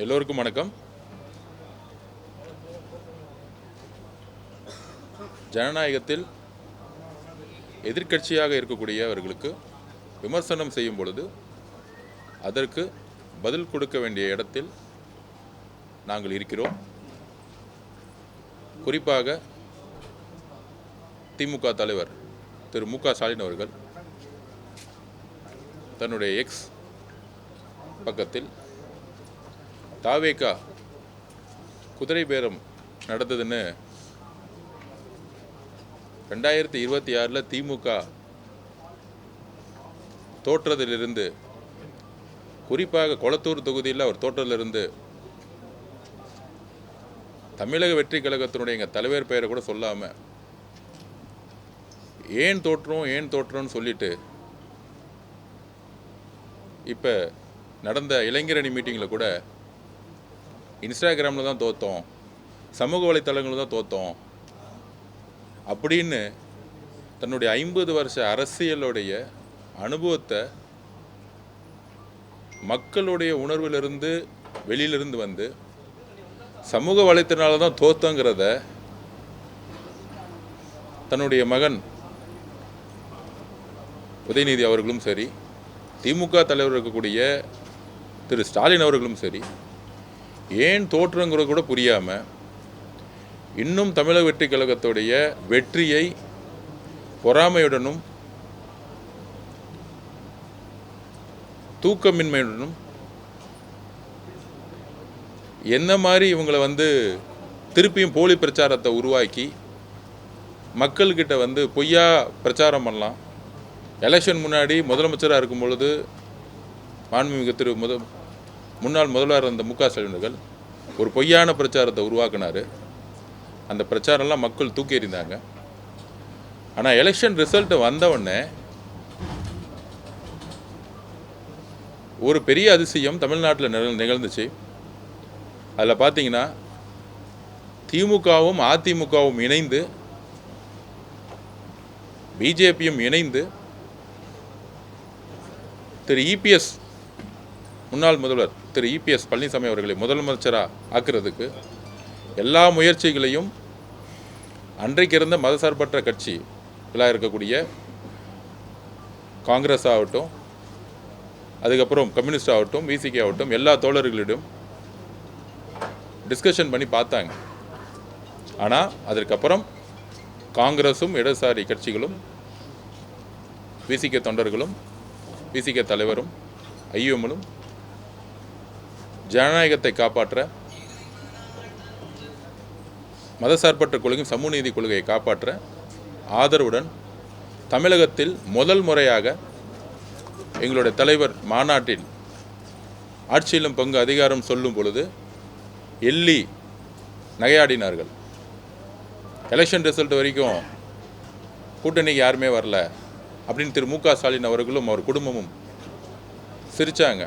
எல்லோருக்கும் வணக்கம். ஜனநாயகத்தில் எதிர்க்கட்சியாக இருக்கக்கூடியவர்களுக்கு விமர்சனம் செய்யும் பொழுது அதற்கு பதில் கொடுக்க வேண்டிய இடத்தில் நாங்கள் இருக்கிறோம். குறிப்பாக திமுக தலைவர் திரு மு.க. ஸ்டாலின் அவர்கள் தன்னுடைய எக்ஸ் பக்கத்தில் தாவேகா குதிரை பேரம் நடந்ததுன்னு 2026 திமுக தோற்றதிலிருந்து, குறிப்பாக கொளத்தூர் தொகுதியில் அவர் தோற்றதிலிருந்து தமிழக வெற்றி கழகத்தினுடைய எங்கள் தலைவர் பெயரை கூட சொல்லாமல் ஏன் தோற்றோம்னு சொல்லிட்டு இப்போ நடந்த இளைஞரணி மீட்டிங்கில் கூட இன்ஸ்டாகிராமில் தான் தோற்றோம், சமூக வலைத்தளங்களில் தான் தோற்றோம் அப்படின்னு தன்னுடைய 50 வருஷ அரசியலுடைய அனுபவத்தை மக்களுடைய உணர்விலிருந்து வெளியிலிருந்து வந்து சமூக வலைத்தளனால தான் தோற்றங்கிறத தன்னுடைய மகன் உதயநிதி அவர்களும் சரி, திமுக தலைவர் இருக்கக்கூடிய திரு ஸ்டாலின் அவர்களும் சரி, ஏன் தோற்றுங்கிறது கூட புரியாமல் இன்னும் தமிழக வெற்றி கழகத்துடைய வெற்றியை பொறாமையுடனும் தூக்கமின்மையுடனும் என்ன மாதிரி இவங்களை திருப்பியும் போலி பிரச்சாரத்தை உருவாக்கி மக்கள்கிட்ட பொய்யா பிரச்சாரம் பண்ணலாம். எலெக்ஷன் முன்னாடி முதலமைச்சராக இருக்கும் பொழுது மாண்புமிகு முன்னாள் முதல்வர் இருந்த மு.க. ஸ்டாலின் அவர்கள் ஒரு பொய்யான பிரச்சாரத்தை உருவாக்கினார். அந்த பிரச்சாரம்லாம் மக்கள் தூக்கி எறிந்தாங்க. ஆனால் எலெக்ஷன் ரிசல்ட் வந்தவுடனே ஒரு பெரிய அதிசயம் தமிழ்நாட்டில் நிகழ்ந்துச்சு. அதில் பார்த்தீங்கன்னா திமுகவும் அதிமுகவும் இணைந்து, பிஜேபியும் இணைந்து திரு இபிஎஸ் முன்னாள் முதல்வர் திரு இபிஎஸ் பழனிசாமி அவர்களை முதலமைச்சராக ஆக்குறதுக்கு எல்லா முயற்சிகளையும் அன்றைக்கு இருந்த மதசார்பற்ற கட்சிகளாக இருக்கக்கூடிய காங்கிரஸ் ஆகட்டும், அதுக்கப்புறம் கம்யூனிஸ்ட் ஆகட்டும், விசிகே ஆகட்டும், எல்லா தோழர்களிடம் டிஸ்கஷன் பண்ணி பார்த்தாங்க. ஆனால் அதற்கப்புறம் காங்கிரஸும் இடதுசாரி கட்சிகளும் விசிகே தொண்டர்களும் விசிகே தலைவரும் ஐயுஎம்மும் ஜனநாயகத்தை காப்பாற்ற, மதசார்பற்ற கொள்கையும் சமூக நீதி கொள்கையை காப்பாற்ற ஆதரவுடன் தமிழகத்தில் முதல் முறையாக எங்களுடைய தலைவர் மாநாட்டில் ஆட்சியிலும் பங்கு அதிகாரம் சொல்லும் பொழுது எள்ளி நகையாடினார்கள். எலெக்ஷன் ரிசல்ட் வரைக்கும் கூட்டணிக்கு யாருமே வரல அப்படின்னு திரு மு.க. ஸ்டாலின் அவர்களும் அவர் குடும்பமும் சிரித்தாங்க.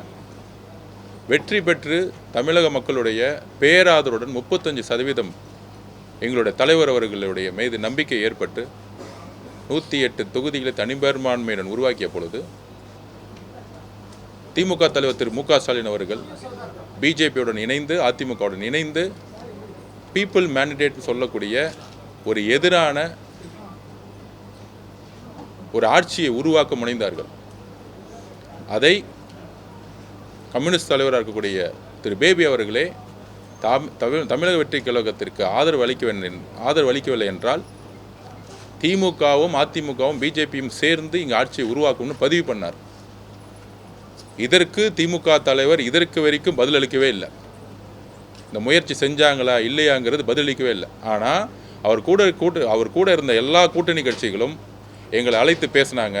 வெற்றி பெற்று தமிழக மக்களுடைய பேராதருடன் 35% எங்களுடைய தலைவர் அவர்களுடைய மீது நம்பிக்கை ஏற்பட்டு 108 தொகுதிகளை தனிப்பெரும்பான்மையுடன் உருவாக்கிய பொழுது திமுக தலைவர் திரு மு.க. ஸ்டாலின் அவர்கள் பிஜேபியுடன் இணைந்து, அதிமுகவுடன் இணைந்து பீப்புள் மேண்டேட் சொல்லக்கூடிய ஒரு எதிரான ஒரு ஆட்சியை உருவாக்க முனைந்தார்கள். அதை கம்யூனிஸ்ட் தலைவராக இருக்கக்கூடிய திரு பேபி அவர்களே தமிழக வெற்றி கழகத்திற்கு ஆதரவு அளிக்கவில்லை என்றால் திமுகவும் அதிமுகவும் பிஜேபியும் சேர்ந்து இங்கே ஆட்சியை உருவாக்கும்னு பதிவு பண்ணார். இதற்கு திமுக தலைவர் இதற்கு வரைக்கும் பதிலளிக்கவே இல்லை. இந்த முயற்சி செஞ்சாங்களா இல்லையாங்கிறது பதிலளிக்கவே இல்லை. ஆனால் அவர் கூட இருந்த எல்லா கூட்டணி கட்சிகளும் எங்களை அழைத்து பேசினாங்க,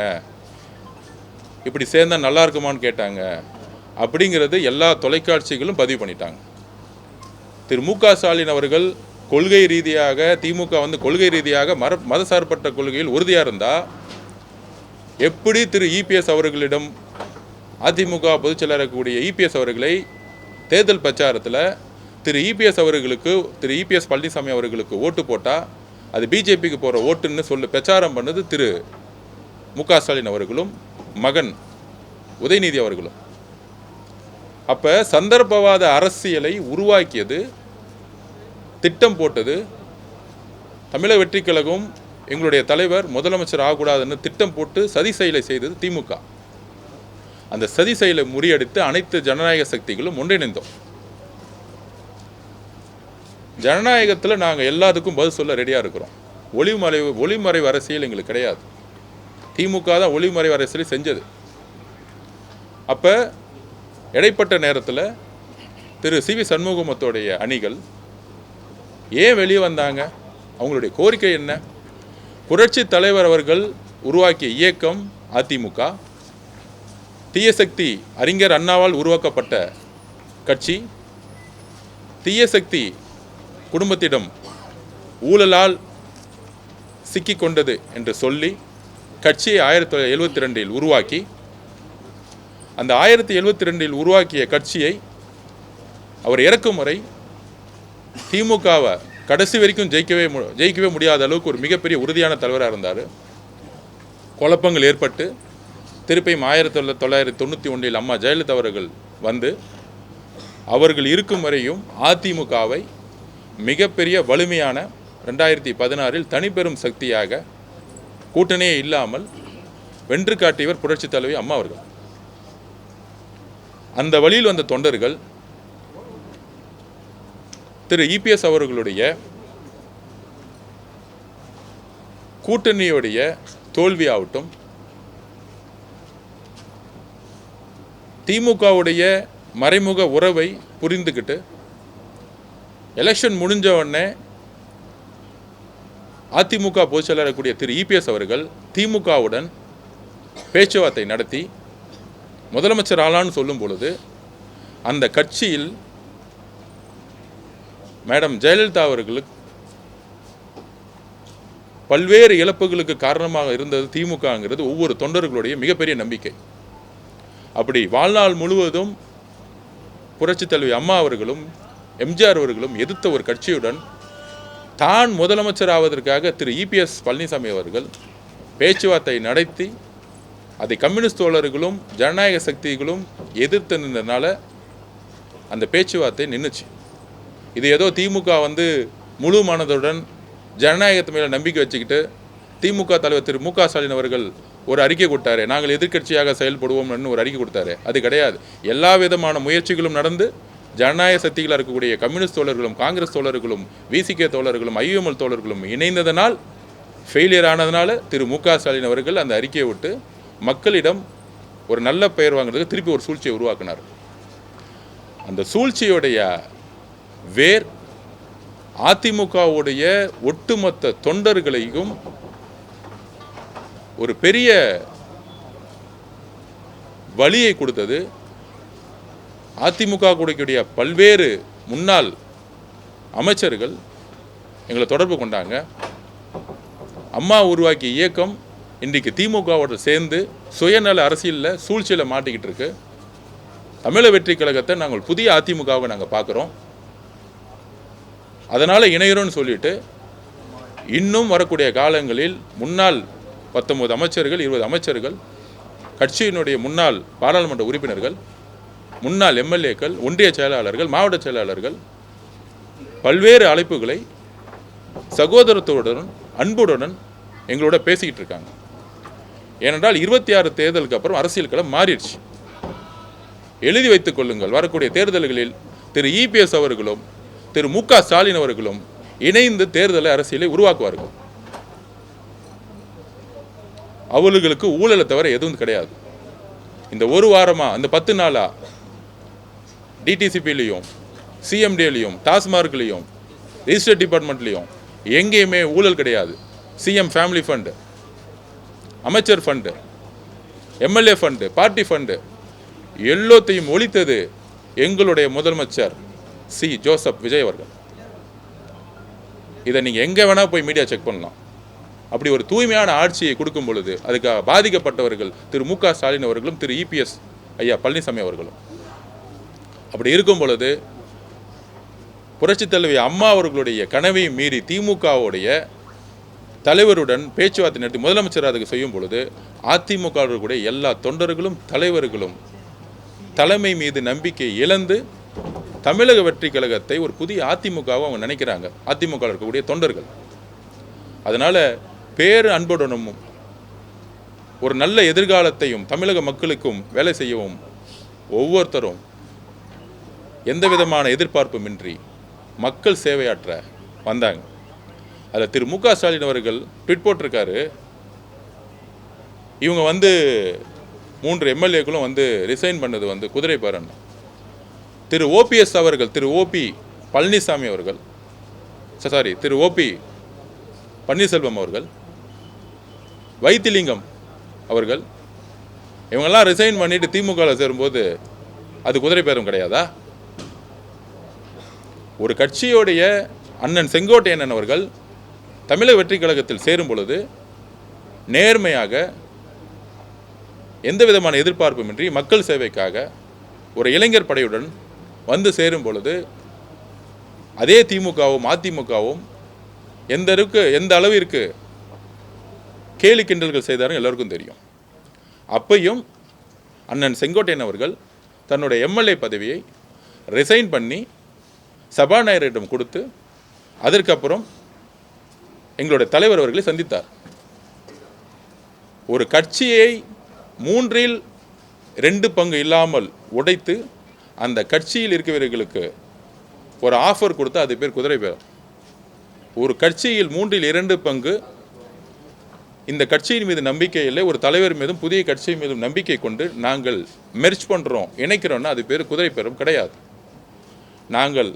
இப்படி சேர்ந்தால் நல்லா இருக்குமான்னு கேட்டாங்க அப்படிங்கிறது எல்லா தொலைக்காட்சிகளும் பதிவு பண்ணிட்டாங்க. திரு மு.க. ஸ்டாலின் அவர்கள் கொள்கை ரீதியாக திமுக கொள்கை ரீதியாக மதசார்பற்ற கொள்கையில் உறுதியாக இருந்தால் எப்படி திரு இபிஎஸ் அவர்களிடம் அதிமுக பொதுச் செயலாளர் இருக்கக்கூடிய இபிஎஸ் அவர்களை தேர்தல் பிரச்சாரத்தில் திரு இபிஎஸ் பழனிசாமி அவர்களுக்கு ஓட்டு போட்டால் அது பிஜேபிக்கு போகிற ஓட்டுன்னு பிரச்சாரம் பண்ணது திரு மு.க. ஸ்டாலின் அவர்களும் மகன் உதயநிதி அவர்களும். அப்போ சந்தர்ப்பவாத அரசியலை உருவாக்கியது, திட்டம் போட்டது தமிழக வெற்றிக் கழகம். எங்களுடைய தலைவர் முதலமைச்சர் ஆகக்கூடாதுன்னு திட்டம் போட்டு சதி செயலை செய்தது திமுக. அந்த சதி செயலை முறியடித்து அனைத்து ஜனநாயக சக்திகளும் ஒன்றிணைந்தோம். ஜனநாயகத்தில் நாங்கள் எல்லாத்துக்கும் பதில் சொல்ல ரெடியாக இருக்கிறோம். ஒளிமறைவு அரசியல் எங்களுக்கு கிடையாது. திமுக தான் ஒளிமறைவு அரசியலை செஞ்சது. அப்போ இடைப்பட்ட நேரத்தில் திரு சி வி சண்முகமத்தோடைய அணிகள் ஏன் வெளியே வந்தாங்க? அவங்களுடைய கோரிக்கை என்ன? புரட்சி தலைவர் அவர்கள் உருவாக்கிய இயக்கம் அதிமுக, தீயசக்தி அறிஞர் அண்ணாவால் உருவாக்கப்பட்ட கட்சி, தீயசக்தி குடும்பத்திடம் ஊழலால் சிக்கிக்கொண்டது என்று சொல்லி கட்சியை 1972 உருவாக்கி, அந்த 1972 உருவாக்கிய கட்சியை அவர் இறக்கும் வரை திமுகவை கடைசி வரைக்கும் ஜெயிக்கவே முடியாத அளவுக்கு ஒரு மிகப்பெரிய உறுதியான தலைவராக இருந்தார். குழப்பங்கள் ஏற்பட்டு திருப்பியும் 1991 அம்மா ஜெயலலிதா அவர்கள் வந்து அவர்கள் இருக்கும் வரையும் அதிமுகவை மிகப்பெரிய வலிமையான 2016 தனிப்பெரும் சக்தியாக கூட்டணியே இல்லாமல் வென்று காட்டியவர் புரட்சி தலைவி அம்மா அவர்கள். அந்த வழியில் வந்த தொண்டர்கள் திரு இபிஎஸ் அவர்களுடைய கூட்டணியுடைய தோல்வியாகட்டும், திமுகவுடைய மறைமுக உறவை புரிந்துக்கிட்டு எலெக்ஷன் முடிஞ்ச உடனே அதிமுக பொதுச் செயலாளர் கூடிய திரு இபிஎஸ் அவர்கள் திமுகவுடன் பேச்சுவார்த்தை நடத்தி முதலமைச்சர் ஆளான்னு சொல்லும் பொழுது அந்த கட்சியில் மேடம் ஜெயலலிதா அவர்களுக்கு பல்வேறு இழப்புகளுக்கு காரணமாக இருந்தது திமுகங்கிறது ஒவ்வொரு தொண்டர்களுடைய மிகப்பெரிய நம்பிக்கை. அப்படி வாழ்நாள் முழுவதும் புரட்சி தலைவி அம்மா அவர்களும் எம்ஜிஆர் அவர்களும் எதிர்த்த ஒரு கட்சியுடன் தான் முதலமைச்சர் ஆவதற்காக திரு இபிஎஸ் பழனிசாமி அவர்கள் பேச்சுவார்த்தை நடத்தி அதை கம்யூனிஸ்ட் தோழர்களும் ஜனநாயக சக்திகளும் எதிர்த்து நின்றதுனால அந்த பேச்சுவார்த்தை நின்றுச்சு. இது ஏதோ திமுக முழு மனதுடன் ஜனநாயகத்து மேலே நம்பிக்கை வச்சுக்கிட்டு திமுக தலைவர் திரு மு.க. ஸ்டாலின் அவர்கள் ஒரு அறிக்கை கொடுத்தாரு, நாங்கள் எதிர்க்கட்சியாக செயல்படுவோம்னு ஒரு அறிக்கை கொடுத்தாரு. அது கிடையாது. எல்லா விதமான முயற்சிகளும் நடந்து ஜனநாயக சக்திகளாக இருக்கக்கூடிய கம்யூனிஸ்ட் தோழர்களும் காங்கிரஸ் தோழர்களும் விசிகே தோழர்களும் ஐயுஎம்எல் தோழர்களும் இணைந்ததனால் ஃபெயிலியர் ஆனதுனால திரு மு.க. ஸ்டாலின் அவர்கள் அந்த அறிக்கையை விட்டு மக்களிடம் ஒரு நல்ல பெயர் வாங்குறதுக்கு திருப்பி ஒரு சூழ்ச்சியை உருவாக்கினார். அந்த சூழ்ச்சியுடைய வேர் அதிமுகவுடைய ஒட்டுமொத்த தொண்டர்களையும் ஒரு பெரிய வழியை கொடுத்தது. அதிமுக கூடிய பல்வேறு முன்னாள் அமைச்சர்கள் எங்களை தொடர்பு கொண்டாங்க. அம்மா உருவாக்கிய இயக்கம் இன்றைக்கு திமுகவோடு சேர்ந்து சுயநல அரசியலில் சூழ்ச்சியில் மாட்டிக்கிட்டு இருக்கு. தமிழக வெற்றி கழகத்தை நாங்கள் புதிய அதிமுகவை நாங்கள் பார்க்குறோம். அதனால் இணையரோன்னு சொல்லிட்டு இன்னும் வரக்கூடிய காலங்களில் முன்னாள் 19 அமைச்சர்கள் 20 அமைச்சர்கள், கட்சியினுடைய முன்னாள் பாராளுமன்ற உறுப்பினர்கள், முன்னாள் எம்எல்ஏக்கள், ஒன்றிய செயலாளர்கள், மாவட்ட செயலாளர்கள் பல்வேறு அழைப்புகளை சகோதரத்துடன் அன்புடன் எங்களோட பேசிக்கிட்டு இருக்காங்க. ஏனென்றால் 26 தேர்தலுக்கு அப்புறம் அரசியல் களம் மாறிடுச்சு. எழுதி வைத்துக் கொள்ளுங்கள், வரக்கூடிய தேர்தல்களில் திரு இபிஎஸ் அவர்களும் திரு மு.க. ஸ்டாலின் அவர்களும் இணைந்து தேர்தலை அரசியலை உருவாக்குவார்கள். அவர்களுக்கு ஊழலை தவிர எதுவும் கிடையாது. இந்த ஒரு வாரமா, அந்த 10 நாளா டிடிசிபிலையும் சிஎம்டிலையும் டாஸ்மார்க்லையும் ரிஜிஸ்டர் டிபார்ட்மெண்ட்லையும் எங்கேயுமே ஊழல் கிடையாது. சிஎம் ஃபேமிலி ஃபண்டு, அமைச்சர் fund, MLA fund, party fund எல்லாத்தையும் ஒழித்தது எங்களுடைய முதலமைச்சர் சி ஜோசப் விஜய் அவர்கள். இதை நீங்கள் எங்கே வேணால் போய் மீடியா செக் பண்ணலாம். அப்படி ஒரு தூய்மையான ஆட்சியை கொடுக்கும் பொழுது அதுக்கு பாதிக்கப்பட்டவர்கள் திரு மு.க. ஸ்டாலின் அவர்களும் திரு இபிஎஸ் ஐயா பழனிசாமி அவர்களும். அப்படி இருக்கும் பொழுது புரட்சி தலைவி அம்மா அவர்களுடைய கனவையும் மீறி திமுகவுடைய தலைவருடன் பேச்சுவார்த்தை நடத்தி முதலமைச்சர் அதுக்கு செய்யும் பொழுது அதிமுகவுடைய எல்லா தொண்டர்களும் தலைவர்களும் தலைமை மீது நம்பிக்கை இழந்து தமிழக வெற்றி கழகத்தை ஒரு புதிய அதிமுகவை அவங்க நினைக்கிறாங்க, அதிமுக இருக்கக்கூடிய தொண்டர்கள். அதனால் பேரு அன்புடனும் ஒரு நல்ல எதிர்காலத்தையும் தமிழக மக்களுக்கும் வேலை செய்யவும் ஒவ்வொருத்தரும் எந்த விதமான எதிர்பார்ப்புமின்றி மக்கள் சேவையாற்ற வந்தாங்க. அதில் திரு மு க ஸ்டாலின் அவர்கள் ட்வீட் போட்டிருக்காரு, இவங்க 3 எம்எல்ஏக்களும் ரிசைன் பண்ணது குதிரை பேரன். திரு ஓபிஎஸ் அவர்கள், திரு ஓபி பழனிசாமி அவர்கள், திரு ஓபி பன்னீர்செல்வம் அவர்கள், வைத்திலிங்கம் அவர்கள், இவங்கெல்லாம் ரிசைன் பண்ணிட்டு திமுகவில் சேரும்போது அது குதிரை பேரம் கிடையாதா? ஒரு கட்சியோடைய அண்ணன் செங்கோட்டையன் அவர்கள் தமிழக வெற்றி கழகத்தில் சேரும் பொழுது நேர்மையாக எந்த விதமான எதிர்பார்ப்புமின்றி மக்கள் சேவைக்காக ஒரு இளைஞர் படையுடன் சேரும் பொழுது அதே திமுகவும் அதிமுகவும் எந்த அளவிற்கு கேலி கிண்டல்கள் செய்தாரும் எல்லாருக்கும் தெரியும். அப்பையும் அண்ணன் செங்கோட்டையன் அவர்கள் தன்னுடைய எம்எல்ஏ பதவியை ரிசைன் பண்ணி சபாநாயகரிடம் கொடுத்து அதற்கப்புறம் எங்களுடைய தலைவர் அவர்களை சந்தித்தார். ஒரு கட்சியை 3/2 பங்கு இல்லாமல் உடைத்து அந்த கட்சியில் இருக்கிறவர்களுக்கு ஒரு ஆஃபர் கொடுத்து அது பேர் குதிரை பேரம். ஒரு கட்சியில் 3/2 பங்கு இந்த கட்சியின் மீது நம்பிக்கை இல்லை, ஒரு தலைவர் மீதும் புதிய கட்சியின் மீதும் நம்பிக்கை கொண்டு நாங்கள் மெர்ஜ் பண்ணுறோம், இணைக்கிறோன்னா அது பேர் குதிரை பேரம் கிடையாது. நாங்கள்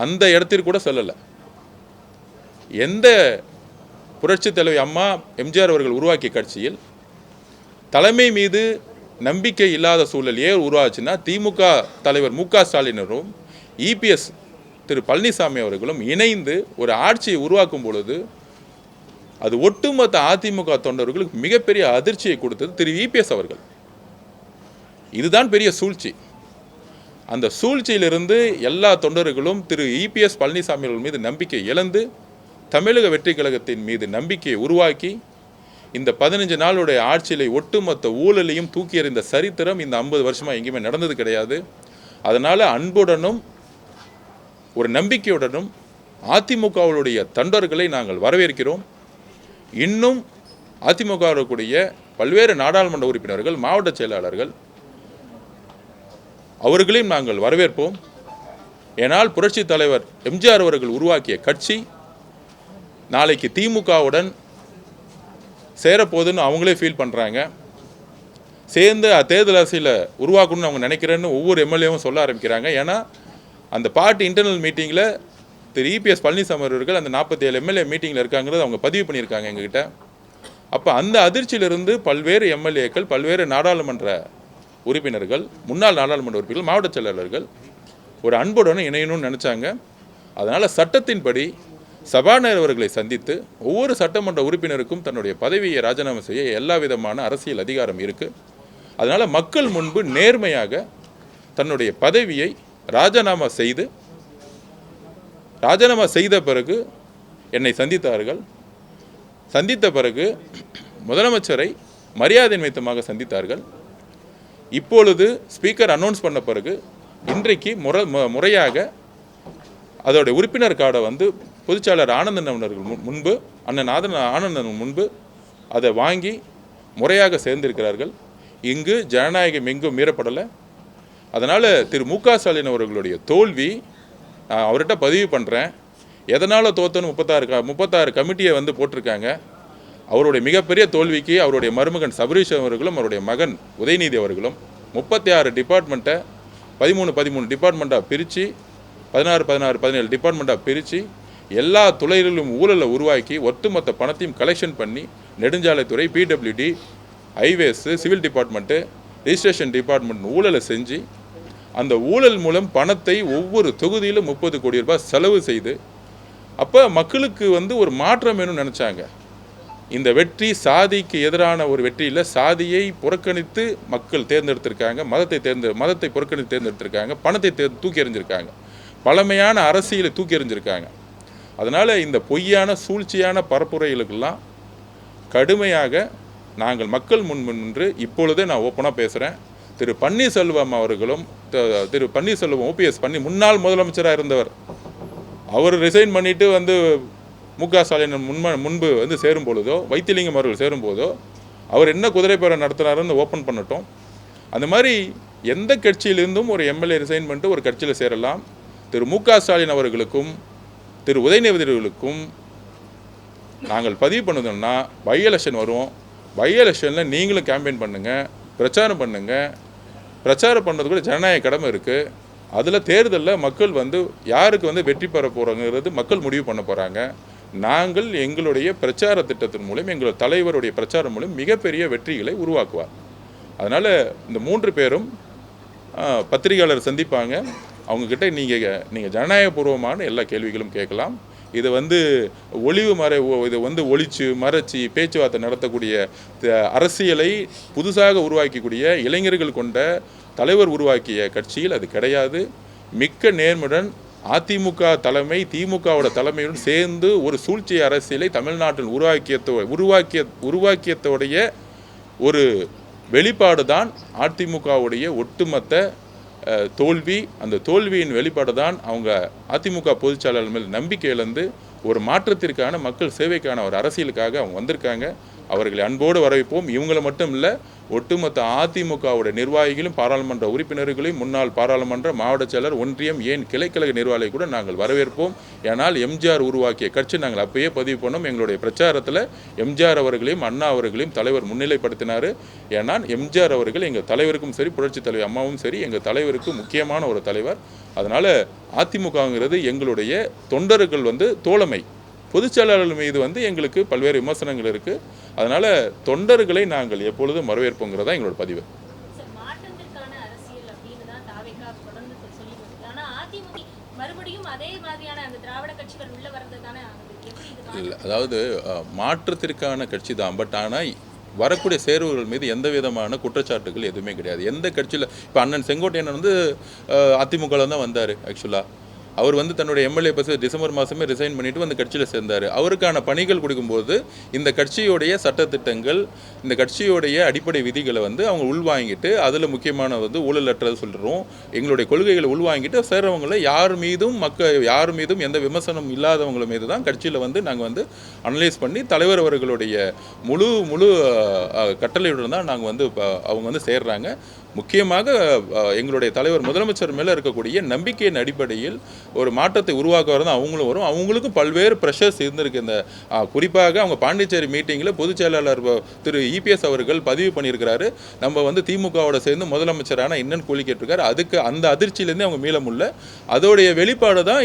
அந்த இடத்திற்கு கூட சொல்லலை. எந்த புரட்சி தலைவி அம்மா எம்ஜிஆர் அவர்கள் உருவாக்கிய கட்சியில் தலைமை மீது நம்பிக்கை இல்லாத சூழல் ஏன் உருவாச்சுன்னா திமுக தலைவர் மு க ஸ்டாலினரும் இபிஎஸ் திரு பழனிசாமி அவர்களும் இணைந்து ஒரு ஆட்சியை உருவாக்கும் பொழுது அது ஒட்டுமொத்த அதிமுக தொண்டர்களுக்கு மிகப்பெரிய அதிர்ச்சியை கொடுத்தது திரு இபிஎஸ் அவர்கள். இதுதான் பெரிய சூழ்ச்சி. அந்த சூழ்ச்சியிலிருந்து எல்லா தொண்டர்களும் திரு இபிஎஸ் பழனிசாமி அவர்கள் மீது நம்பிக்கை இழந்து தமிழக வெற்றி கழகத்தின் மீது நம்பிக்கையை உருவாக்கி இந்த 15 நாளுடைய ஆட்சியிலே ஒட்டுமொத்த ஊழலையும் தூக்கி எறிந்த சரித்திரம் இந்த 50 வருஷமாக எங்கேயுமே நடந்தது கிடையாது. அதனால் அன்புடனும் ஒரு நம்பிக்கையுடனும் அதிமுகவுடைய தொண்டர்களை நாங்கள் வரவேற்கிறோம். இன்னும் அதிமுக இருக்கக்கூடிய பல்வேறு நாடாளுமன்ற உறுப்பினர்கள், மாவட்ட செயலாளர்கள் அவர்களையும் நாங்கள் வரவேற்போம். ஏனால் புரட்சி தலைவர் எம்ஜிஆர் அவர்கள் உருவாக்கிய கட்சி நாளைக்கு திமுகவுடன் சேரப்போகுதுன்னு அவங்களே ஃபீல் பண்ணுறாங்க. சேர்ந்து தேர்தல் அரசியலை உருவாக்கணும்னு அவங்க நினைக்கிறேன்னு ஒவ்வொரு எம்எல்ஏவும் சொல்ல ஆரம்பிக்கிறாங்க. ஏன்னா அந்த பார்ட்டி இன்டர்னல் மீட்டிங்கில் திரு இபிஎஸ் பழனிசாமி அவர்கள் அந்த 47 எம்எல்ஏ மீட்டிங்கில் இருக்காங்கிறது அவங்க பதிவு பண்ணியிருக்காங்க எங்ககிட்ட. அப்போ அந்த அதிர்ச்சியிலிருந்து பல்வேறு எம்எல்ஏக்கள், பல்வேறு நாடாளுமன்ற உறுப்பினர்கள், முன்னாள் நாடாளுமன்ற உறுப்பினர்கள், மாவட்ட செயலாளர்கள் ஒரு அன்புடன் இணையணும்னு நினச்சாங்க. அதனால் சட்டத்தின்படி சபாநாயகர் அவர்களை சந்தித்து ஒவ்வொரு சட்டமன்ற உறுப்பினருக்கும் தன்னுடைய பதவியை ராஜினாமா செய்ய எல்லா விதமான அரசியல் அதிகாரம் இருக்குது. அதனால் மக்கள் முன்பு நேர்மையாக தன்னுடைய பதவியை ராஜினாமா செய்த பிறகு என்னை சந்தித்தார்கள். சந்தித்த பிறகு முதலமைச்சரை மரியாதை நிமித்தமாக சந்தித்தார்கள். இப்பொழுது ஸ்பீக்கர் அனௌன்ஸ் பண்ண பிறகு இன்றைக்கு முறையாக அதோடைய உறுப்பினர் கார்டை பொதுச்செயலாளர் ஆனந்தன் அவர்கள் முன்பு, அண்ணன் ஆனந்தன் முன்பு அதை வாங்கி முறையாக சேர்ந்திருக்கிறார்கள். இங்கு ஜனநாயகம் எங்கும் மீறப்படலை. அதனால் திரு மு க ஸ்டாலின் அவர்களுடைய தோல்வி அவர்கிட்ட பதிவு பண்ணுறேன். எதனால் தோத்தன்னு 36 கமிட்டியை போட்டிருக்காங்க. அவருடைய மிகப்பெரிய தோல்விக்கு அவருடைய மருமகன் சபரீஷ் அவர்களும் அவருடைய மகன் உதயநிதி அவர்களும் 36 டிபார்ட்மெண்ட்டை 13 டிபார்ட்மெண்ட்டாக பிரித்து 17 டிபார்ட்மெண்ட்டாக பிரித்து எல்லா துறைகளிலும் ஊழலை உருவாக்கி ஒட்டுமொத்த பணத்தையும் கலெக்ஷன் பண்ணி நெடுஞ்சாலைத்துறை, PWD, highways, civil department, registration department ஊழலை செஞ்சு அந்த ஊழல் மூலம் பணத்தை ஒவ்வொரு தொகுதியிலும் 30 கோடி ரூபாய் செலவு செய்து அப்போ மக்களுக்கு ஒரு மாற்றம் வேணும்னு நினச்சாங்க. இந்த வெற்றி சாதிக்கு எதிரான ஒரு வெற்றி இல்லை. சாதியை புறக்கணித்து மக்கள் தேர்ந்தெடுத்திருக்காங்க, மதத்தை புறக்கணித்து தேர்ந்தெடுத்திருக்காங்க, பணத்தை தூக்கி எறிஞ்சிருக்காங்க, பழமையான அரசியலை தூக்கி எறிஞ்சிருக்காங்க. அதனால் இந்த பொய்யான சூழ்ச்சியான பரப்புரைகளுக்கெல்லாம் கடுமையாக நாங்கள் மக்கள் முன் நின்று இப்பொழுதே நான் ஓப்பனாக பேசுகிறேன். திரு பன்னீர்செல்வம் அவர்களும் திரு பன்னீர்செல்வம் ஓபிஎஸ் முன்னாள் முதலமைச்சராக இருந்தவர், அவர் ரிசைன் பண்ணிவிட்டு வந்து முக ஸ்டாலின் முன்பு வந்து சேரும் பொழுதோ, வைத்திலிங்கம் அவர்கள் சேரும் போதோ அவர் என்ன குதிரைப்பேரம் நடத்துனாருன்னு ஓப்பன் பண்ணட்டும். அந்த மாதிரி எந்த கட்சியிலிருந்தும் ஒரு எம்எல்ஏ ரிசைன் பண்ணிட்டு ஒரு கட்சியில் சேரலாம். திரு முக ஸ்டாலின் அவர்களுக்கும் திரு உதயநிதி அவர்களுக்கும் நாங்கள் பதிவு பண்ணுதோம்னா, பை எலெக்ஷன் வரும், பை எலெக்ஷனில் நீங்களும் கேம்பெயின் பண்ணுங்கள், பிரச்சாரம் பண்ணுங்கள். பிரச்சாரம் பண்ணுறது கூட ஜனநாயக கடமை இருக்குது. அதில் தேர்தலில் மக்கள் வந்து யாருக்கு வந்து வெற்றி பெற போகிறாங்கிறது மக்கள் முடிவு பண்ண போகிறாங்க. நாங்கள் எங்களுடைய பிரச்சார திட்டத்தின் மூலம், எங்கள் தலைவருடைய பிரச்சாரம் மூலம் மிகப்பெரிய வெற்றிகளை உருவாக்குவார். அதனால் இந்த 3 பேரும் பத்திரிகையாளர் சந்திப்பாங்க. அவங்கக்கிட்ட நீங்கள் ஜனநாயகபூர்வமான எல்லா கேள்விகளும் கேட்கலாம். இதை வந்து இதை வந்து ஒழிச்சு மறைச்சி பேச்சுவார்த்தை நடத்தக்கூடிய அரசியலை புதுசாக உருவாக்கக்கூடிய இளைஞர்கள் கொண்ட தலைவர் உருவாக்கிய கட்சியில் அது கிடையாது. மிக்க நேர்முடன் அதிமுக தலைமை திமுகவோட தலைமையுடன் சேர்ந்து ஒரு சூழ்ச்சி அரசியலை தமிழ்நாட்டில் உருவாக்கியத்தோடைய ஒரு வெளிப்பாடு தான் அதிமுகவுடைய ஒட்டுமொத்த தோல்வி. அந்த தோல்வியின் வெளிப்பாடு தான் அவங்க அதிமுக பொதுச்செயலாளர் மேல் நம்பிக்கை இழந்து ஒரு மாற்றத்திற்கான மக்கள் சேவைக்கான ஒரு அரசியலுக்காக அவங்க வந்திருக்காங்க. அவர்களை அன்போடு வரவேற்போம். இவங்களை மட்டும் இல்லை, ஒட்டுமொத்த அதிமுகவுடைய நிர்வாகிகளும் பாராளுமன்ற உறுப்பினர்களையும் முன்னாள் பாராளுமன்ற மாவட்ட செயலர் ஒன்றியம் ஏன் கிளைக்கழக நிர்வாகிகளை கூட நாங்கள் வரவேற்போம். ஏனால் எம்ஜிஆர் உருவாக்கிய கட்சி நாங்கள் அப்பயே பதிவு பண்ணோம். எங்களுடைய பிரச்சாரத்தில் எம்ஜிஆர் அவர்களையும் அண்ணா அவர்களையும் தலைவர் முன்னிலைப்படுத்தினார். ஏனால் எம்ஜிஆர் அவர்கள் எங்கள் தலைவருக்கும் சரி, புரட்சி தலைவர் அம்மாவும் சரி, எங்கள் தலைவருக்கு முக்கியமான ஒரு தலைவர். அதனால் அதிமுகங்கிறது எங்களுடைய தொண்டர்கள் வந்து தோழமை. பொதுச்செயலாளர்கள் மீது வந்து எங்களுக்கு பல்வேறு விமர்சனங்கள் இருக்குது. அதனால் தொண்டர்களை நாங்கள் எப்பொழுதும் வரவேற்போங்கிறதா எங்களோட பதிவு. இல்லை, அதாவது மாற்றத்திற்கான கட்சி தான். பட் ஆனால் வரக்கூடிய சேர்வுகள் மீது எந்த விதமான குற்றச்சாட்டுகள் எதுவுமே கிடையாது. எந்த கட்சியில் இப்போ அண்ணன் செங்கோட்டையன் வந்து அதிமுகவில் தான் வந்தார். ஆக்சுவலாக அவர் வந்து தன்னுடைய எம்எல்ஏ பஸ் டிசம்பர் மாதமே ரிசைன் பண்ணிவிட்டு வந்து கட்சியில் சேர்ந்தார். அவருக்கான பணிகள் கொடுக்கும்போது இந்த கட்சியோடைய சட்டத்திட்டங்கள், இந்த கட்சியோடைய அடிப்படை விதிகளை வந்து அவங்க உள்வாங்கிட்டு, அதில் முக்கியமான வந்து ஊழலற்றது சொல்கிறோம், எங்களுடைய கொள்கைகளை உள்வாங்கிட்டு சேர்றவங்களை யார் மீதும் எந்த விமர்சனம் இல்லாதவங்கள மீது தான் கட்சியில் வந்து நாங்கள் வந்து அனலைஸ் பண்ணி தலைவர் அவர்களுடைய முழு கட்டளையுடன் தான் நாங்கள் வந்து அவங்க வந்து சேர்றாங்க. முக்கியமாக எங்களுடைய தலைவர் முதலமைச்சர் மேலே இருக்கக்கூடிய நம்பிக்கையின் அடிப்படையில் ஒரு மாற்றத்தை உருவாக்குவார் தான் அவங்களும் வரும். அவங்களுக்கும் பல்வேறு ப்ரெஷர்ஸ் இருந்திருக்கு. இந்த குறிப்பாக அவங்க பாண்டிச்சேரி மீட்டிங்கில் பொதுச் செயலாளர் திரு இபிஎஸ் அவர்கள் பதிவு பண்ணியிருக்கிறாரு, நம்ம வந்து திமுகவோட சேர்ந்து முதலமைச்சரான என்னன்னு கூலி கேட்டிருக்காரு. அதுக்கு அந்த அதிர்ச்சியிலேருந்து அவங்க மீள முடியல. அதோடைய வெளிப்பாடு தான்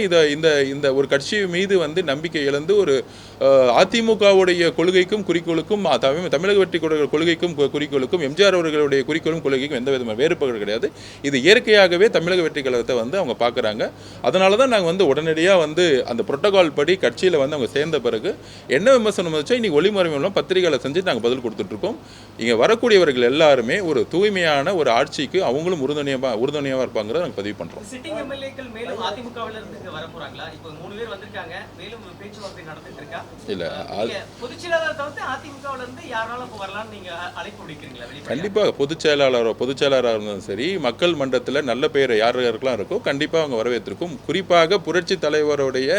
இந்த ஒரு கட்சி மீது வந்து நம்பிக்கை இழந்து ஒரு அதிமுகவுடைய கொள்கைக்கும் குறிக்கோளுக்கும் தமிழக வெற்றி கொள்கைக்கும் குறிக்கோளுக்கும் எம்ஜிஆர் அவர்களுடைய குறிக்கோளும் கொள்கைக்கும் எந்த விதமான வேறுபாடு கிடையாது. இது இயற்கையாகவே தமிழக வெற்றி கழகத்தை வந்து அவங்க பார்க்குறாங்க. அதனால தான் நாங்கள் வந்து உடனடியாக வந்து அந்த புரோட்டோகால் படி கட்சியில் வந்து அவங்க சேர்ந்த பிறகு என்ன விமர்சனம் வச்சா இன்றைக்கி ஒளிமுறை மூலம் பத்திரிகைகளை செஞ்சு நாங்கள் பதில் கொடுத்துட்ருக்கோம். இங்கே வரக்கூடியவர்கள் எல்லாருமே ஒரு தூய்மையான ஒரு ஆட்சிக்கு அவங்களும் உறுதுணையாக இருப்பாங்கிறத நாங்கள் பதிவு பண்ணுறோம். இல்லை, கண்டிப்பாக பொதுச் செயலாளராக இருந்தாலும் சரி, மக்கள் மன்றத்தில் நல்ல பெயரை யாருக்கெல்லாம் இருக்கோ கண்டிப்பாக அவங்க வரவேற்றிருக்கும். குறிப்பாக புரட்சி தலைவருடைய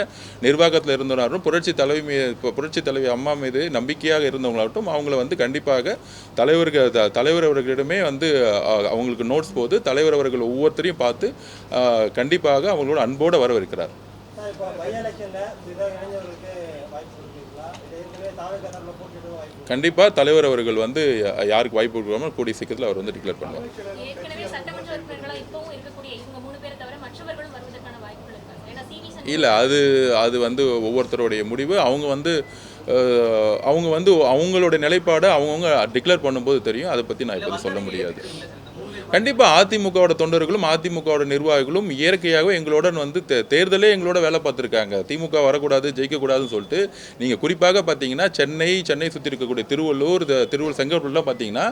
நிர்வாகத்தில் இருந்தவரும் புரட்சி தலைவி அம்மா மீது நம்பிக்கையாக இருந்தவங்களாகட்டும் அவங்கள வந்து கண்டிப்பாக தலைவர் அவர்களிடமே வந்து அவங்களுக்கு நோட்ஸ் போது தலைவர் அவர்கள் ஒவ்வொருத்தரையும் பார்த்து கண்டிப்பாக அவங்களோட அன்போடு வரவேற்கிறார். கண்டிப்பாக தலைவர் அவர்கள் வந்து யாருக்கு வாய்ப்பு கொடுக்காமல் கூடிய சீக்கிரத்தில் அவர் வந்து டிக்ளேர் பண்ணுவார். இல்லை, அது வந்து ஒவ்வொருத்தருடைய முடிவு. அவங்க வந்து அவங்களுடைய நிலைப்பாடை அவங்கவுங்க டிக்ளேர் பண்ணும்போது தெரியும். அதை பற்றி நான் இப்போ சொல்ல முடியாது. கண்டிப்பாக அதிமுகவோட தொண்டர்களும் அதிமுகவோட நிர்வாகிகளும் இயற்கையாகவே எங்களோட வந்து தேர்தலே எங்களோட வேலை பார்த்துருக்காங்க. திமுக வரக்கூடாது, ஜெயிக்கக்கூடாதுன்னு சொல்லிட்டு. நீங்கள் குறிப்பாக பார்த்தீங்கன்னா சென்னை சுற்றி இருக்கக்கூடிய திருவள்ளூர் செங்கல்பட்டுலாம் பார்த்தீங்கன்னா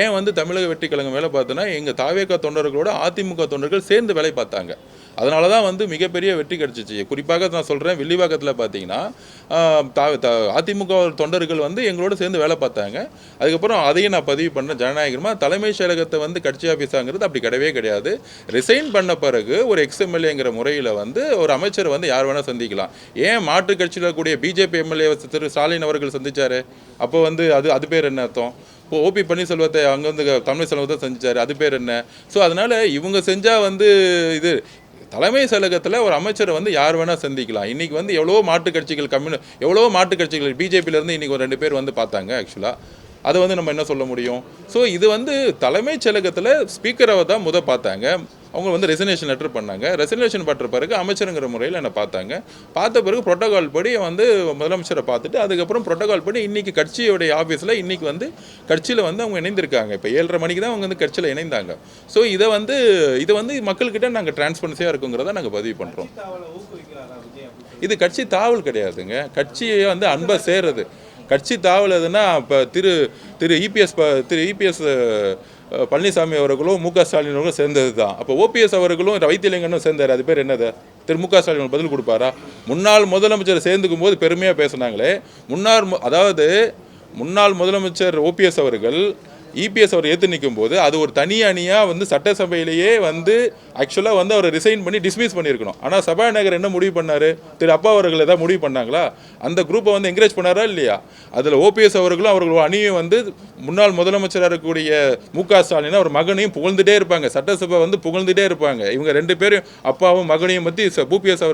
ஏன் வந்து தமிழக வெற்றி கழகம் வேலை பார்த்தோன்னா எங்கள் தாவேகா தொண்டர்களோட அதிமுக தொண்டர்கள் சேர்ந்து வேலை பார்த்தாங்க. அதனால தான் வந்து மிகப்பெரிய வெற்றி கிடச்சிச்சு. குறிப்பாக நான் சொல்கிறேன், வில்லிவாக்கத்தில் பார்த்தீங்கன்னா அதிமுக தொண்டர்கள் வந்து எங்களோட சேர்ந்து வேலை பார்த்தாங்க. அதுக்கப்புறம் அதையும் நான் பதிவு பண்ணேன். ஜனநாயகமாக தலைமைச் செயலகத்தை வந்து கட்சி ஆஃபீஸாங்கிறது அப்படி கிடையவே கிடையாது. ரிசைன் பண்ண பிறகு ஒரு எக்ஸ்எம்எல்ஏங்கிற முறையில் வந்து ஒரு அமைச்சர் வந்து யார் வேணால் சந்திக்கலாம். ஏன் மாற்றுக் கட்சியில் கூடிய பிஜேபி எம்எல்ஏ திரு ஸ்டாலின் அவர்கள் சந்திச்சார்? அப்போ வந்து அது பேர் என்ன அர்த்தம்? இப்போ ஓபி பன்னீர்செல்வத்தை அங்கே வந்து தமிழ் செல்வத்தை செஞ்சார், அது பேர் என்ன? ஸோ அதனால் இவங்க செஞ்சால் வந்து இது தலைமை செயலகத்தில் ஒரு அமைச்சரை வந்து யார் வேணால் சந்திக்கலாம். இன்றைக்கி வந்து எவ்வளோ மாற்றுக் கட்சிகள் எவ்வளோ மாற்றுக் கட்சிகள் பிஜேபியிலேருந்து இன்றைக்கி ஒரு 2 பேர் வந்து பார்த்தாங்க ஆக்சுவலாக. அதை வந்து நம்ம என்ன சொல்ல முடியும்? ஸோ இது வந்து தலைமைச் செயலகத்தில் ஸ்பீக்கரை தான் பார்த்தாங்க. அவங்க வந்து ரெசிக்னேஷன் லெட்டர் பண்ணாங்க. ரெசிக்னேஷன் பண்ணுற பிறகு அமைச்சருங்கிற முறையில் என்னை பார்த்தாங்க. பார்த்த பிறகு புரோட்டோகால் படி வந்து முதலமைச்சரை பார்த்துட்டு அதுக்கப்புறம் புரோட்டோகால் படி இன்றைக்கி கட்சியோடைய ஆஃபீஸில் இன்றைக்கி வந்து கட்சியில் வந்து அவங்க இணைந்திருக்காங்க. இப்போ 7:30 மணிக்கு தான் அவங்க வந்து கட்சியில் இணைந்தாங்க. ஸோ இதை வந்து மக்கள்கிட்ட நாங்கள் டிரான்ஸ்பரன்சியாக இருக்குங்கிறத நாங்கள் பதிவு பண்ணுறோம். இது கட்சி தாவல் கிடையாதுங்க. கட்சியை வந்து அன்பாக சேர்றது. கட்சி தாவலதுன்னா இப்போ திரு இபிஎஸ் பழனிசாமி அவர்களும் முக ஸ்டாலின் அவர்களும் சேர்ந்தது தான். அப்போ ஓபிஎஸ் அவர்களும் வைத்தியலிங்கனும் சேர்ந்தார். அது பேர் என்னது? திரு முக ஸ்டாலின் பதில் கொடுப்பாரா? முன்னாள் முதலமைச்சர் சேர்ந்துக்கும் போது பெருமையாக பேசுனாங்களே. முன்னாள் முதலமைச்சர் ஓபிஎஸ் அவர்கள் இபிஎஸ் அவர் ஏற்று நிற்கும் போது அது ஒரு தனி அணியாக வந்து சட்டசபையிலேயே வந்து ஆக்சுவலாக வந்து அவரை ரிசைன் பண்ணி டிஸ்மிஸ் பண்ணியிருக்கணும். ஆனால் சபாநாயகர் என்ன முடிவு பண்ணார்? திரு அப்பா அவர்கள் ஏதாவது முடிவு பண்ணாங்களா? அந்த குரூப்பை வந்து என்கரேஜ் பண்ணாரா இல்லையா? அதில் ஓபிஎஸ் அவர்களும் அவர்கள் அணியும் வந்து முன்னாள் முதலமைச்சராக இருக்கக்கூடிய முக ஸ்டாலின் அவர் மகனையும் புகழ்ந்துட்டே இருப்பாங்க. சட்டசபை வந்து புகழ்ந்துட்டே இருப்பாங்க. இவங்க 2 பேரும் அப்பாவும் மகனையும் பற்றி ஓபிஎஸ்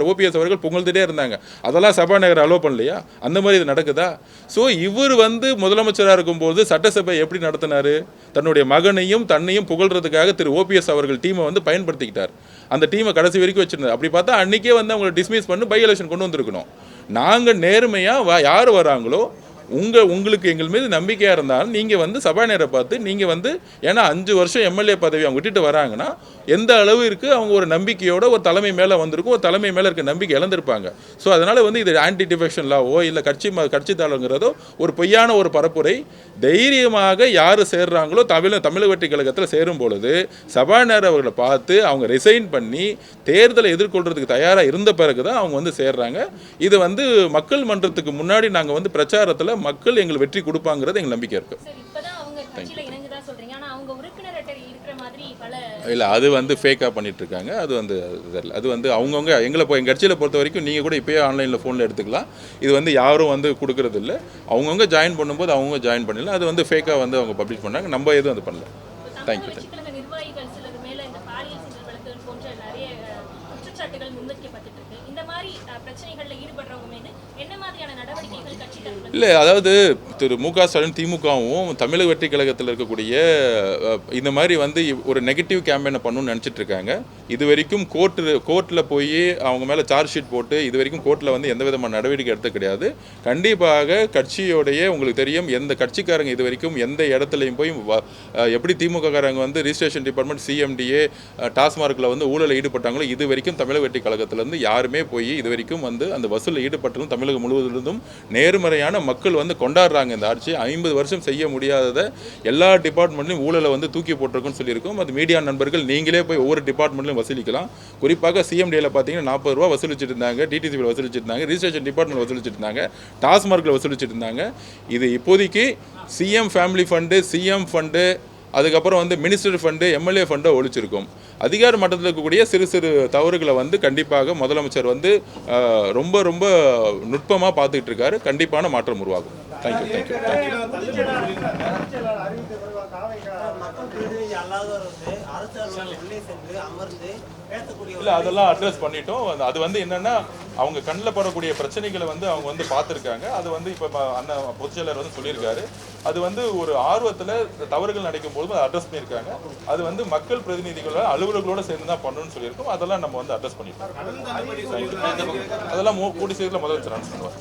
அவர்கள் புகழ்ந்துட்டே இருந்தாங்க. அதெல்லாம் சபாநாயகர் அலோவ் பண்ணலையா? அந்த மாதிரி இது நடக்குதா? ஸோ இவர் வந்து முதலமைச்சராக இருக்கும்போது சட்டசபை எப்படி நடத்தினார்? தன்னுடைய மகனையும் தன்னையும் புகழ்றதுக்காக திரு ஓபிஎஸ் அவர்கள் டீமை வந்து பயன்படுத்திக்கிட்டார். அந்த டீமை கடைசி வரைக்கும் வச்சிருந்தார். அப்படி பார்த்தா அன்றைக்கே வந்து அவங்களை டிஸ்மிஸ் பண்ணி பை எலெக்ஷன் கொண்டு வந்திருக்கணும். நாங்கள் நேர்மையாக யார் வராங்களோ உங்களுக்கு எங்கள் மீது நம்பிக்கையாக இருந்தாலும் நீங்கள் வந்து சபாநாயகரை பார்த்து நீங்கள் வந்து ஏன்னா 5 வருஷம் எம்எல்ஏ பதவி அவங்க விட்டுட்டு வராங்கன்னா எந்த அளவு இருக்குது அவங்க ஒரு நம்பிக்கையோட ஒரு தலைமை மேலே வந்திருக்கும். ஒரு தலைமை மேலே இருக்க நம்பிக்கை இழந்திருப்பாங்க. ஸோ அதனால் வந்து இது ஆன்டி டிஃபெக்ஷன் லாவோ இல்லை கட்சி தாளுங்கிறதோ ஒரு பொய்யான ஒரு பரப்புரை. தைரியமாக யார் சேர்றாங்களோ தமிழக வெற்றி கழகத்தில் சேரும் பொழுது சபாநாயகர் அவர்களை பார்த்து அவங்க ரிசைன் பண்ணி தேர்தலை எதிர்கொள்றதுக்கு தயாராக இருந்த பிறகு தான் அவங்க வந்து சேர்றாங்க. இது வந்து மக்கள் மன்றத்துக்கு முன்னாடி நாங்கள் வந்து பிரச்சாரத்தில் மக்கள் எங்களுக்கு வெற்றி கொடுப்பாங்கிறது எங்களுக்கு நம்பிக்கை இருக்கு. இல்லை அது வந்து ஃபேக்காக பண்ணிட்டு இருக்காங்க. அது வந்து அவங்கவுங்க எங்கள் கட்சியில் பொறுத்த வரைக்கும் நீங்கள் கூட இப்போயே ஆன்லைனில் ஃபோனில் எடுத்துக்கலாம். இது வந்து யாரும் வந்து கொடுக்கறது இல்லை. அவங்கவுங்க ஜாயின் பண்ணும்போது அவங்கவுங்க ஜாயின் பண்ணல. அது வந்து ஃபேக்காக வந்து அவங்க பப்ளிஷ் பண்ணாங்க. நம்ம எதுவும் அது பண்ணல. தேங்க்யூ. இல்லை அதாவது திரு முக ஸ்டாலின் திமுகவும் தமிழக வெற்றி கழகத்தில் இருக்கக்கூடிய இந்த மாதிரி வந்து ஒரு நெகட்டிவ் கேம்பெயினை பண்ணணும்னு நினச்சிட்டு இருக்காங்க. இது வரைக்கும் கோர்ட்டில் போய் அவங்க மேலே சார்ஜ் ஷீட் போட்டு இது வரைக்கும் கோர்ட்டில் வந்து எந்த விதமான நடவடிக்கை எடுத்து கிடையாது. கண்டிப்பாக கட்சியோடைய உங்களுக்கு தெரியும் எந்த கட்சிக்காரங்க இது வரைக்கும் எந்த இடத்துலையும் போய் எப்படி திமுககாரங்க வந்து ரிஜிஸ்ட்ரேஷன் டிபார்ட்மெண்ட் சிஎம்டிஏ டாஸ்மார்க்கில் வந்து ஊழலில் ஈடுபட்டாங்களோ இது வரைக்கும் தமிழக வெற்றி கழகத்திலேருந்து யாருமே போய் இது வரைக்கும் வந்து அந்த வசூலில் ஈடுபட்டாலும் தமிழகம் முழுவதிலிருந்தும் நேர்மறையான மக்கள் வந்து கொண்டாடுறாங்க. இந்த ஆட்சி 50 வருஷம் செய்ய முடியாததை எல்லா டிபார்ட்மெண்ட்லையும் ஊழலை வந்து தூக்கி போட்டிருக்குன்னு சொல்லியிருக்கோம். அது மீடியா நண்பர்கள் நீங்களே போய் ஒவ்வொரு டிபார்ட்மெண்ட்லையும் வசூலிக்கலாம். குறிப்பாக சிஎம்டியில் பார்த்தீங்கன்னா 40 ரூபா வசூலிச்சுட்டு இருந்தாங்க, டிடிசிபியில் வசூலிச்சுட்டு இருந்தாங்க, ரிஜிஸ்ட்ரேஷன் டிபார்ட்மெண்ட் வசூலிச்சுட்டு இருந்தாங்க, டாஸ்மார்க்கில் வசூலிச்சுட்டு இருந்தாங்க. இது இப்போதைக்கு CM family fund, CM fund, அதுக்கப்புறம் வந்து மினிஸ்டர் ஃபண்டு, எம்எல்ஏ ஃபண்டை ஒழிச்சிருக்கும். அதிகார மட்டத்தில் இருக்கக்கூடிய சிறு தவறுகளை வந்து கண்டிப்பாக முதலமைச்சர் வந்து ரொம்ப ரொம்ப நுட்பமாக பார்த்துக்கிட்டு இருக்காரு. கண்டிப்பான மாற்றம் உருவாகும். தேங்க்யூ. இல்லை அதெல்லாம் அட்ரஸ் பண்ணிட்டோம். அது வந்து என்னென்னா அவங்க கண்ணில் படக்கூடிய பிரச்சனைகளை வந்து அவங்க வந்து பார்த்துருக்காங்க. அது வந்து இப்போ அண்ணன் பொதுச்செயலர் வந்து சொல்லியிருக்காரு. அது வந்து ஒரு ஆர்வத்தில் தவறுகள் நடக்கும் போது அதை அட்ரஸ் பண்ணியிருக்காங்க. அது வந்து மக்கள் பிரதிநிதிகளோட அலுவலர்களோடு சேர்ந்து தான் பண்ணணும்னு சொல்லியிருக்கோம். அதெல்லாம் நம்ம வந்து அட்ரஸ் பண்ணியிருக்கோம். அதெல்லாம் கூடி சீக்கிரம் முதலமைச்சர் அனுப்பிச்சு பண்ணுவார்.